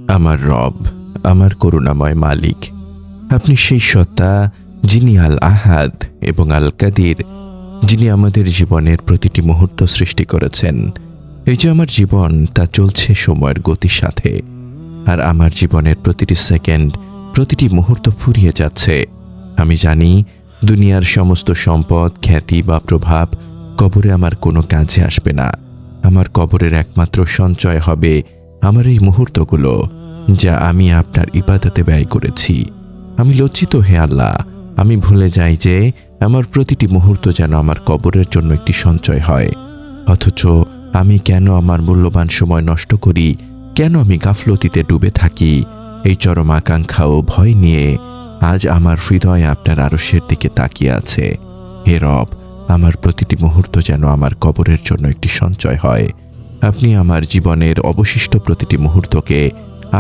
আমার রব, আমার করুণাময় মালিক, আপনি সেই সত্তা যিনি আল আহাদ এবং আল কাদির, যিনি আমাদের জীবনের প্রতিটি মুহূর্ত সৃষ্টি করেছেন। এই যে আমার জীবন, তা চলছে সময়ের গতির সাথে, আর আমার জীবনের প্রতিটি সেকেন্ড, প্রতিটি মুহূর্ত ফুরিয়ে যাচ্ছে। আমি জানি দুনিয়ার সমস্ত সম্পদ, খ্যাতি বা প্রভাব কবরে আমার কোনো কাজে আসবে না। আমার কবরের একমাত্র সঞ্চয় হবে আমার এই মুহূর্তগুলো, যা আমি আপনার ইবাদতে ব্যয় করেছি। আমি লজ্জিত, হে আল্লাহ। আমি ভুলে যাই যে আমার প্রতিটি মুহূর্ত যেন আমার কবরের জন্য একটি সঞ্চয় হয়। অথচ আমি কেন আমার মূল্যবান সময় নষ্ট করি? কেন আমি গাফলতিতে ডুবে থাকি? এই চরম আকাঙ্ক্ষা ও ভয় নিয়ে আজ আমার হৃদয় আপনার আরশের দিকে তাকিয়ে আছে। হে রব, আমার প্রতিটি মুহূর্ত যেন আমার কবরের জন্য একটি সঞ্চয় হয়। আপনি আমার জীবনের অবশিষ্ট প্রতিটি মুহূর্তকে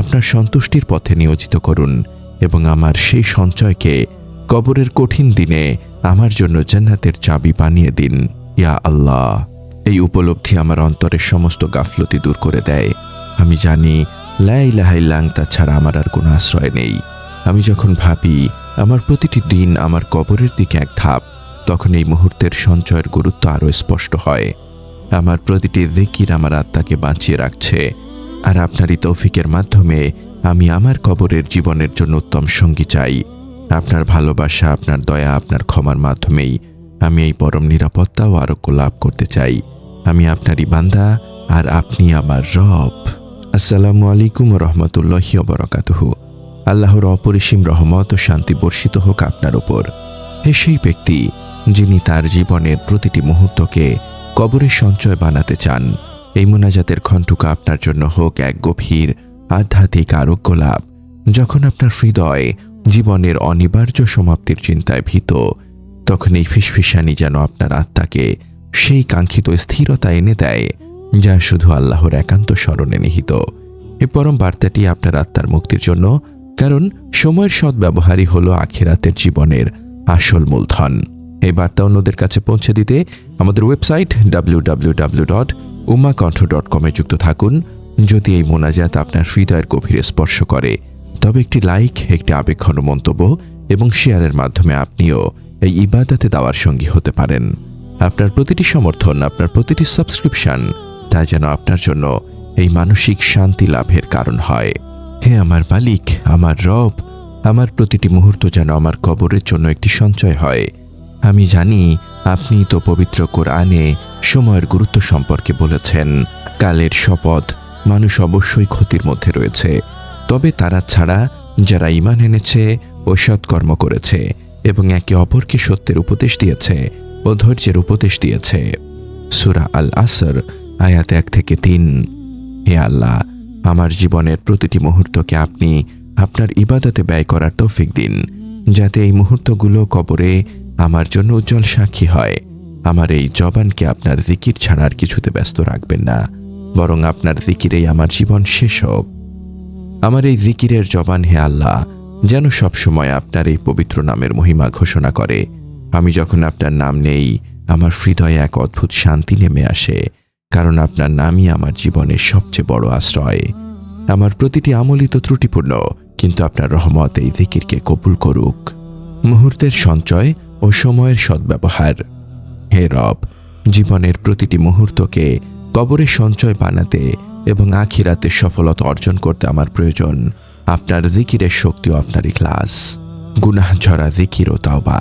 আপনার সন্তুষ্টির পথে নিয়োজিত করুন এবং আমার সেই সঞ্চয়কে কবরের কঠিন দিনে আমার জন্য জান্নাতের চাবি বানিয়ে দিন, ইয়া আল্লাহ। এই উপলব্ধি আমার অন্তরের সমস্ত গাফলতি দূর করে দেয়। আমি জানি লা ইলাহা ইল্লা আনতা ছাড়া আমার আর কোনো আশ্রয় নেই। আমি যখন ভাবি আমার প্রতিটি দিন আমার কবরের দিকে এক ধাপ, তখন এই মুহূর্তের সঞ্চয়ের গুরুত্ব আরও স্পষ্ট হয়। আমার প্রতিটি যিকির আমার আত্মাকে বাঁচিয়ে রাখছে, আর আপনারই তৌফিকের মাধ্যমে আমি আমার কবরের জীবনের জন্য উত্তম সঙ্গী চাই। আপনার ভালোবাসা, আপনার দয়া, আপনার ক্ষমার মাধ্যমেই আমি এই পরম নিরাপত্তা ও আরোগ্য লাভ করতে চাই। আমি আপনারই বান্দা, আর আপনি আমার রব। আসসালামু আলাইকুম রহমতুল্লাহি ওয়া বারাকাতুহু। আল্লাহর অপরিসীম রহমত ও শান্তি বর্ষিত হোক আপনার উপর। হে সেই ব্যক্তি যিনি তার জীবনের প্রতিটি মুহূর্তকে কবরের সঞ্চয় বানাতে চান, এই মুনাজাতের খণ্ডটুকু আপনার জন্য হোক এক গভীর আধ্যাত্মিক আরোগ্য লাভ। যখন আপনার হৃদয় জীবনের অনিবার্য সমাপ্তির চিন্তায় ভীত, তখন এই ফিসফিসানি যেন আপনার আত্মাকে সেই কাঙ্ক্ষিত স্থিরতা এনে দেয়, যা শুধু আল্লাহর একান্ত স্মরণে নিহিত। এই পরম বার্তাটি আপনার আত্মার মুক্তির জন্য, কারণ সময়ের সদ্ব্যবহারই হলো আখিরাতের জীবনের আসল মূলধন। এই বার্তা অন্যদের কাছে পৌঁছে দিতে আমাদের ওয়েবসাইট www.ummahkonth.com এ যুক্ত থাকুন। যদি এই মোনাজাত আপনার হৃদয়ের গভীরে স্পর্শ করে, তবে একটি লাইক, একটি আবেগঘন মন্তব্য এবং শেয়ারের মাধ্যমে আপনিও এই ইবাদতে দাওয়ার সঙ্গী হতে পারেন। আপনার প্রতিটি সমর্থন, আপনার প্রতিটি সাবস্ক্রিপশন, তা যেন আপনার জন্য এই মানসিক শান্তি লাভের কারণ হয়। হে আমার মালিক, আমার রব, আমার প্রতিটি মুহূর্ত যেন আমার কবরের জন্য একটি সঞ্চয় হয়। আমি জানি আপনি তো পবিত্র কোরআনে সময়ের গুরুত্ব সম্পর্কে বলেছেন। কালের শপথ, মানুষ অবশ্যই ক্ষতির মধ্যে রয়েছে, তবে তারা ছাড়া যারা ঈমান এনেছে ও সৎকর্ম করেছে এবং একে অপরকে সত্যের উপদেশ দিয়েছে ও ধৈর্যের উপদেশ দিয়েছে। সূরা আল আসর আয়াত 1 থেকে 3। হে আল্লাহ, আমার জীবনের প্রতিটি মুহূর্তকে আপনি আপনার ইবাদতে ব্যয় করার তৌফিক দিন, যাতে এই মুহূর্তগুলো কবরে আমার জন্য উজ্জ্বল সাক্ষী হয়। আমার এই জবানকে আপনার যিকির ছাড়া আর কিছুতে ব্যস্ত রাখবেন না, বরং আপনার যিকিরেই আমার জীবন শেষ হোক। আমার এই যিকিরের জবান, হে আল্লাহ, যেন সবসময় আপনার এই পবিত্র নামের মহিমা ঘোষণা করে। আমি যখন আপনার নাম নেই, আমার হৃদয়ে এক অদ্ভুত শান্তি নেমে আসে, কারণ আপনার নামই আমার জীবনের সবচেয়ে বড় আশ্রয়। আমার প্রতিটি আমলই তো ত্রুটিপূর্ণ, কিন্তু আপনার রহমত এই যিকিরকে কবুল করুক। মুহূর্তের সঞ্চয় ও সময়ের সদ্ব্যবহার। হে রব, জীবনের প্রতিটি মুহূর্তকে কবরের সঞ্চয় বানাতে এবং আখিরাতে সফলতা অর্জন করতে আমার প্রয়োজন আপনার যিকিরের শক্তি ও আপনার ইখলাস। গুনাহ ঝরা যিকির ও তাওবা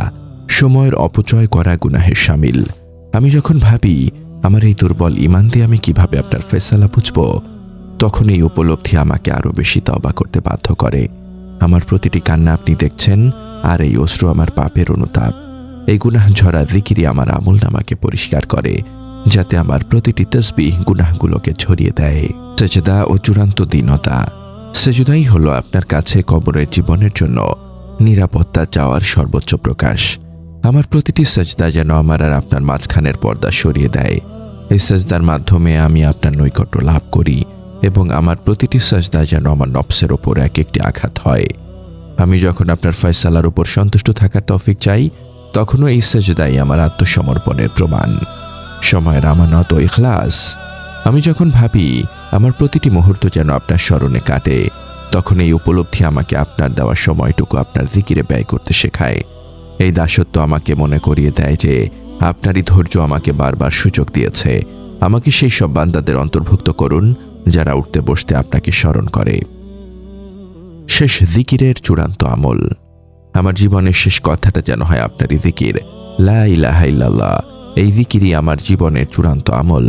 সময়ের অপচয় করা গুনাহের শামিল। আমি যখন ভাবি আমার এই দুর্বল ঈমান দিয়ে আমি কিভাবে আপনার ফয়সালা বুঝব, তখন এই উপলব্ধি আমাকে আরো বেশি তওবা করতে বাধ্য করে। আমার প্রতিটি কান্না আপনি দেখছেন, আর এই অশ্রু আমার পাপের অনুতাপ। এই গুনাহ ঝরা যিকিরই আমার আমলনামাকে পরিষ্কার করে, যাতে আমার প্রতিটি তাসবিহ গুনাহগুলোকে ছড়িয়ে দেয়। সেজদা ও চূড়ান্ত দীনতা। সেজদাই হলো আপনার কাছে কবরের জীবনের জন্য নিরাপত্তা চাওয়ার সর্বোচ্চ প্রকাশ। আমার প্রতিটি সেজদা যেন আমার আর আপনার মাঝখানের পর্দা সরিয়ে দেয়। এই সেজদার মাধ্যমে আমি আপনার নৈকট্য লাভ করি এবং আমার প্রতিটি সেজদা যেন আমার নফসের ওপর এক একটি আঘাত হয়। আমি যখন আপনার ফয়সালার উপর সন্তুষ্ট থাকার তৌফিক চাই, তখনও এই সেজদাই আমার আত্মসমর্পণের প্রমাণ, সময়ের আমানত ও ইখলাস। আমি যখন ভাবি আমার প্রতিটি মুহূর্ত যেন আপনার স্মরণে কাটে, তখন এই উপলব্ধি আমাকে আপনার দেওয়া সময়টুকু আপনার জিকিরে ব্যয় করতে শেখায়। এই দাসত্ব আমাকে মনে করিয়ে দেয় যে আপনারই ধৈর্য আমাকে বারবার সুযোগ দিয়েছে। আমাকে সেই সব বান্দাদের অন্তর্ভুক্ত করুন যারা উঠতে বসতে আপনাকে স্মরণ করে। শেষ জিকিরের চূড়ান্ত আমল। আমার জীবনের শেষ কথাটা যেন হয় আপনারই জিকির, লা ইলাহা ইল্লাল্লাহ। এই জিকিরই আমার জীবনের চূড়ান্ত আমল,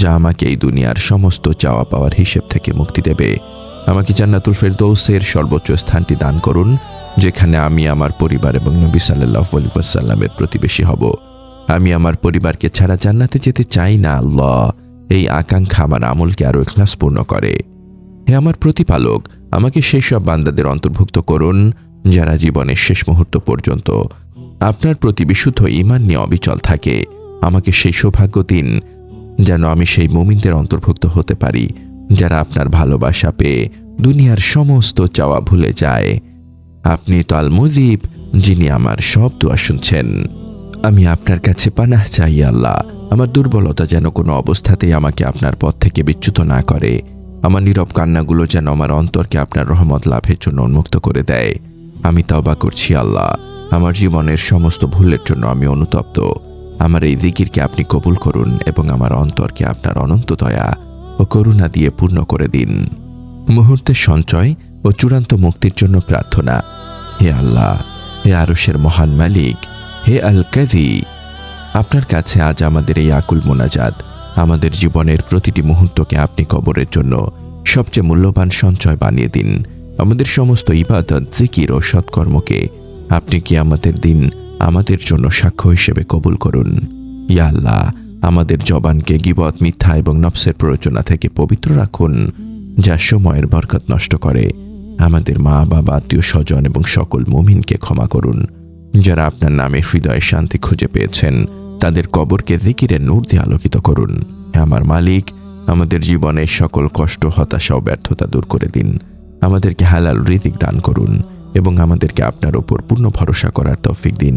যা আমাকে এই দুনিয়ার সমস্ত চাওয়া পাওয়ার হিসেব থেকে মুক্তি দেবে। আমাকে জান্নাতুল ফেরদৌসের সর্বোচ্চ স্থানটি দান করুন, যেখানে আমি আমার পরিবার এবং নবী সাল্লাল্লাহু আলাইহি ওয়াসাল্লামের প্রতিবেশী হব। আমি আমার পরিবারকে ছাড়া জান্নাতে যেতে চাই না আল্লাহ। এই আকাঙ্ক্ষা আমার আমলকে আরও ইখলাসপূর্ণ করে। হে আমার প্রতিপালক, আমাকে সেই সব বান্দাদের অন্তর্ভুক্ত করুন যারা জীবনের শেষ মুহূর্ত পর্যন্ত আপনার প্রতি বিশুদ্ধ ঈমান নিয়ে অবিচল থাকে। আমাকে সেই সৌভাগ্য দিন যেন আমি সেই মুমিনদের অন্তর্ভুক্ত হতে পারি যারা আপনার ভালোবাসা পেয়ে দুনিয়ার সমস্ত চাওয়া ভুলে যায়। আপনি তো আল মুজিব, যিনি আমার সব দোয়া শুনছেন। আমি আপনার কাছে পানাহ চাই আল্লাহ। আমার দুর্বলতা যেন কোনো অবস্থাতেই আমাকে আপনার পথ থেকে বিচ্যুত না করে। আমার নীরব কান্নাগুলো যেন আমার অন্তরকে আপনার রহমত লাভের জন্য উন্মুক্ত করে দেয়। আমি তওবা করছি আল্লাহ, আমার জীবনের সমস্ত ভুলের জন্য আমি অনুতপ্ত। আমার এই জিকিরকে আপনি কবুল করুন এবং আমার অন্তরকে আপনার অনন্ত দয়া ও করুণা দিয়ে পূর্ণ করে দিন। মুহূর্তের সঞ্চয় ও চূড়ান্ত মুক্তির জন্য প্রার্থনা। হে আল্লাহ, হে আরশের মহান মালিক, হে আল কাদি, আপনার কাছে আজ আমাদের এই আকুল মোনাজাত। আমাদের জীবনের প্রতিটি মুহূর্তকে আপনি কবরের জন্য সবচেয়ে মূল্যবান সঞ্চয় বানিয়ে দিন। আমাদের সমস্ত ইবাদত, জিকির ও সৎকর্মকে আপনি কিয়ামতের দিন আমাদের জন্য সাক্ষ্য হিসেবে কবুল করুন। ইয়া আল্লাহ, আমাদের জবানকে গীবত, মিথ্যা এবং নফসের প্ররোচনা থেকে পবিত্র রাখুন, যা সময়ের বরকত নষ্ট করে। আমাদের মা বাবা, আত্মীয় স্বজন এবং সকল মুমিনকে ক্ষমা করুন যারা আপনার নামে হৃদয়ে শান্তি খুঁজে পেয়েছেন। তাদের কবরকে জিকিরের নূর দিয়ে আলোকিত করুন। হে আমার মালিক, আমাদের জীবনের সকল কষ্ট, হতাশা ও ব্যর্থতা দূর করে দিন। আমাদেরকে হালাল রিজিক দান করুন এবং আমাদেরকে আপনার উপর পূর্ণ ভরসা করার তৌফিক দিন।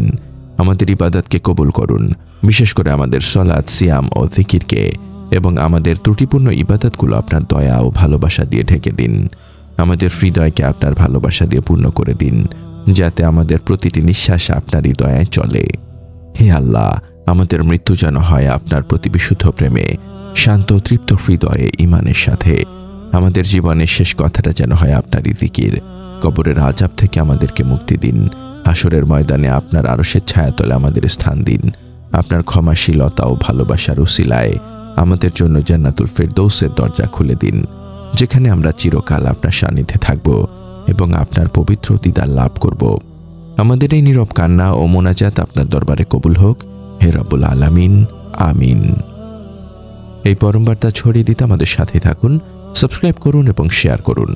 আমাদের ইবাদতকে কবুল করুন, বিশেষ করে আমাদের সালাত, সিয়াম ও জিকিরকে, এবং আমাদের ত্রুটিপূর্ণ ইবাদতগুলো আপনার দয়া ও ভালোবাসা দিয়ে ঢেকে দিন। আমাদের হৃদয়কে আপনার ভালোবাসা দিয়ে পূর্ণ করে দিন, যাতে আমাদের প্রতিটি নিঃশ্বাস আপনারই দয়ায় চলে। হে আল্লাহ, আমাদের মৃত্যু যেন হয় আপনার প্রতি বিশুদ্ধ প্রেমে, শান্ত তৃপ্ত হৃদয়ে ঈমানের সাথে। আমাদের জীবনের শেষ কথাটা যেন হয় আপনারই জিকির। কবরের আযাব থেকে আমাদেরকে মুক্তি দিন। হাসরের ময়দানে আপনার আরশের ছায়াতলে আমাদের স্থান দিন। আপনার ক্ষমাশীলতা ও ভালোবাসার উসিলায় আমাদের জন্য জান্নাতুল ফেরদৌসের দরজা খুলে দিন, যেখানে আমরা চিরকাল আপনার সান্নিধ্যে থাকব এবং আপনার পবিত্র দিদার লাভ করব। আমাদের এই নীরব কান্না ও মোনাজাত আপনার দরবারে কবুল হোক, হে রব্বুল আলামিন। আমিন। এই পরম বার্তা ছড়িয়ে দিতে আমাদের সাথে থাকুন, সাবস্ক্রাইব করুন এবং শেয়ার করুন।